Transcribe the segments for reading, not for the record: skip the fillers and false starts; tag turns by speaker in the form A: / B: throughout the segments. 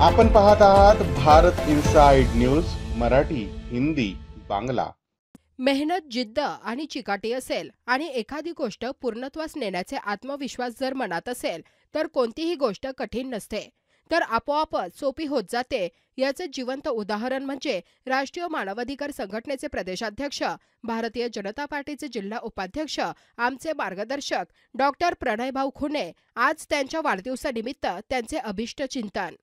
A: आपण पाहत आहात भारत इनसाइड न्यूज मराठी, हिंदी, बांगला।
B: मेहनत, जिद्द आणि चिकाटी असेल आणि एखादी गोष्ट पूर्णत्वास नेण्याचे आत्मविश्वास जर मनात असेल तर कोणतीही गोष्ट कठीण नसते, तर आपोआपच सोपी होत जाते। याचे जिवंत उदाहरण म्हणजे राष्ट्रीय मानवाधिकार संघटनेचे प्रदेशाध्यक्ष, भारतीय जनता पार्टीचे जिल्हा उपाध्यक्ष, आमचे मार्गदर्शक डॉक्टर प्रणयभाऊ खुने। आज त्यांच्या वाढदिवसानिमित्त त्यांचे अभिष्ट चिंतन।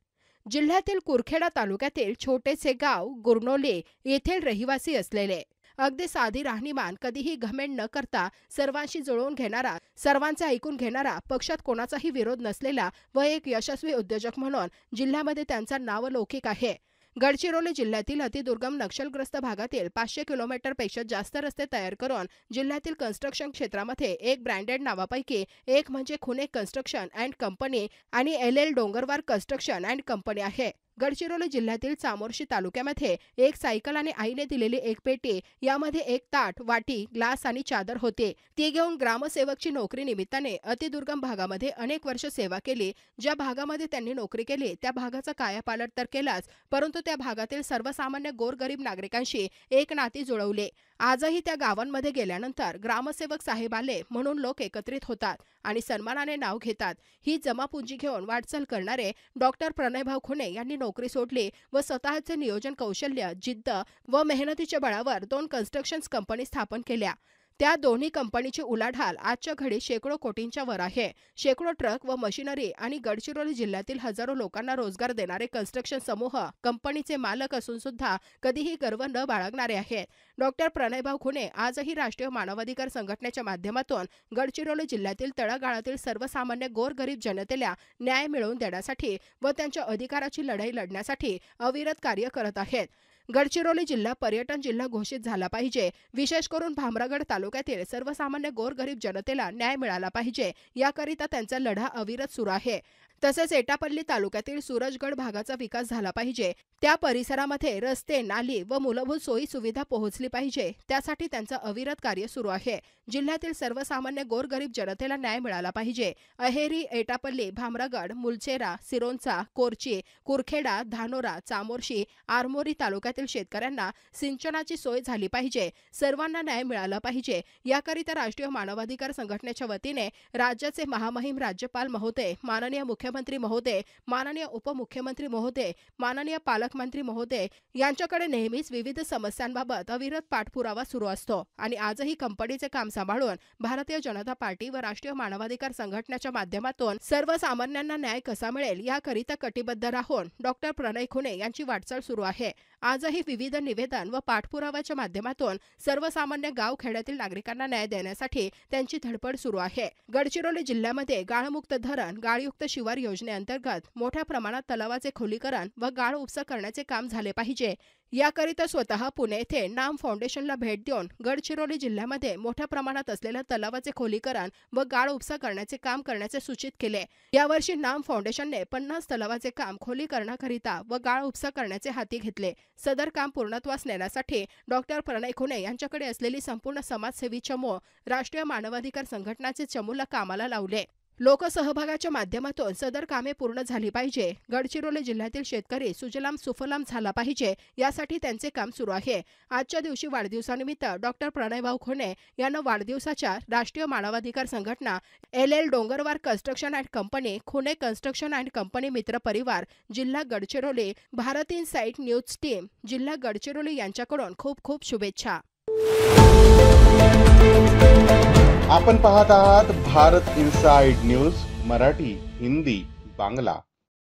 B: जिल्ह्यातील कुरखेडा तालुक्यातील छोटेसे गाव गुरनोली येथील रहिवासी असलेले, अगदी साधी राहणीमान, कधीही घमेंड न करता सर्वांशी जुळवून घेणारा, सर्वांचे ऐकून घेणारा, पक्षात कोणाचाही विरोध नसलेला व एक यशस्वी उद्योजक म्हणून जिल्ह्यामध्ये त्यांचा नावलौकिक आहे। गडचिरोली जिल्ह्यातील अतिदुर्गम नक्षलग्रस्त भागातील 500 किलोमीटरपेक्षा जास्त रस्ते तयार करून जिल्ह्यातील कन्स्ट्रक्शन क्षेत्रामध्ये एक ब्रँडेड नावापैकी एक म्हणजे खुने कन्स्ट्रक्शन अँड कंपनी आणि LL Dongarwar construction and company आहे। गडचिरोली जिल्ह्यातील चामोर्शी तालुक्यामध्ये एक सायकल आणि आईने दिलेली एक पेटी, यामध्ये एक ताट, वाटी, ग्लास आणि चादर होते। ती घेऊन ग्रामसेवकची नोकरी निमित्ताने अतिदुर्गम भागामध्ये अनेक वर्ष सेवा केली। ज्या भागामध्ये त्यांनी नोकरी केली त्या भागाचा कायापालट तर केलाच, परंतु त्या भागातील सर्वसामान्य गोरगरीब नागरिकांशी एक नाती जुळवले। आजही त्या गावांमध्ये गेल्यानंतर ग्रामसेवक साहेब आले म्हणून लोक एकत्रित होतात आणि सन्मानाने नाव घेतात। ही जमापुंजी घेऊन वाटचाल करणारे डॉक्टर प्रणयभाऊ खुने यांनी नोकरी सोडली व स्वतःचे नियोजन कौशल्य, जिद्द व मेहनतीच्या बळावर 2 कन्स्ट्रक्शन कंपनी स्थापन केल्या। त्या दोन्ही कंपनीची उलाढाल आजच्या घडी शेकडो कोटींच्या वर आहे। शेकडो ट्रक व मशिनरी आणि गडचिरोली जिल्ह्यातील हजारो लोकांना रोजगार देणारे कन्स्ट्रक्शन समूह कंपनीचे मालक असून सुद्धा कधीही गर्व न बाळगणारे आहेत। डॉक्टर प्रणयभाऊ खुने आजही राष्ट्रीय मानवाधिकार संघटनेच्या माध्यमातून गडचिरोली जिल्ह्यातील तळागाळातील सर्वसामान्य गोरगरीब जनतेला न्याय मिळवून देण्यासाठी व त्यांच्या अधिकाराची लढाई लढण्यासाठी अविरत कार्य करत आहेत। गडचिरोली जिल्हा पर्यटन जिल्हा घोषित झाला पाहिजे। विशेष करून भामरागड तालुक्यातील सर्वसामान्य गोरगरीब जनतेला न्याय मिळाला पाहिजे, याकरिता त्यांचा लढा अविरत सुरू आहे। तसेच एटापल्ली तालुक्यातील सूरजगड भागाचा विकास झाला पाहिजे, त्या परिसरामध्ये रस्ते, नाली व मूलभूत सोयी सुविधा पोहोचली पाहिजे, त्यासाठी त्यांचं अविरत कार्य सुरू आहे। जिल्ह्यातील सर्वसामान्य गोरगरीब जनतेला न्याय मिळाला पाहिजे। अहेरी, एटापल्ली, भामरागड, मुलचेरा, सिरोंचा, कोरची, कुरखेडा, धानोरा, चामोर्शी, आरमोरी तालुक्यातील शेतकऱ्यांना सिंचनाची सोय झाली पाहिजे, सर्वांना न्याय मिळाला पाहिजे। याकरिता राष्ट्रीय मानवाधिकार संघटनेच्या वतीने राज्याचे महामहिम राज्यपाल महोदय, माननीय मुख्यमंत्री महोदय, माननीय उपमुख्यमंत्री महोदय, माननीय पालकमंत्री महोदय यांच्याकडे नेहमीच विविध समस्यांबाबत अविरत पाठपुरावा सुरू असतो आणि आजही कंपनीचे काम सांभाळून भारतीय जनता पार्टी व राष्ट्रीय मानवाधिकार संघटनेच्या माध्यमातून सर्वसामान्यांना न्याय कसा मिळेल याकरिता कटिबद्ध राहून डॉक्टर प्रणय खुने यांची वाटचाल सुरू आहे। आजही विविध निवेदन व पाठपुराव्याच्या माध्यमातून सर्वसामान्य गाव खेड्यातील नागरिकांना न्याय देण्यासाठी त्यांची धडपड सुरू आहे। गडचिरोली जिल्ह्यामध्ये गाळमुक्त धरण, गाळयुक्त शिवार योजनेअंतर्गत मोठ्या प्रमाणात तलावाचे खोलीकरण व गाळ उपसा करण्याचे काम झाले पाहिजे। याकरिता स्वतः पुणे येथे नाम फाउंडेशनला भेट देऊन गडचिरोली जिल्ह्यामध्ये मोठ्या प्रमाणात असलेल्या तलावाचे खोलीकरण व गाळ उपसा करण्याचे काम करण्याचे सूचित केले। यावर्षी नाम फाउंडेशनने 50 तलावाचे काम खोलीकरणाकरिता व गाळ उपसा करण्याचे हाती घेतले। सदर काम पूर्णत्वास नेण्यासाठी डॉक्टर प्रणय खुने यांच्याकडे असलेली संपूर्ण समाजसेवी चमू राष्ट्रीय मानवाधिकार संघटनेचे चमूला कामाला लावले। लोकसहभागाच्या माध्यमातून सदर कामे पूर्ण झाली पाहिजे। गडचिरोली जिल्ह्यातील शेतकरी सुजलाम सुफलाम झाला पाहिजे, यासाठी त्यांचे काम सुरू आहे। आजच्या दिवशी वाढदिवसानिमित्त डॉक्टर प्रणयभाऊ खुने यांना वाढदिवसाच्या राष्ट्रीय मानवाधिकार संघटना, LL Dongarwar construction and company, Khune construction and company मित्र परिवार, जिल्हा Gadchiroli, Bharat inside news team, जिल्हा गडचिरोली यांच्याकडून खूप खूप शुभेच्छा।
A: आपण पाहत आहात भारत इनसाइड न्यूज मराठी, हिंदी, बांगला।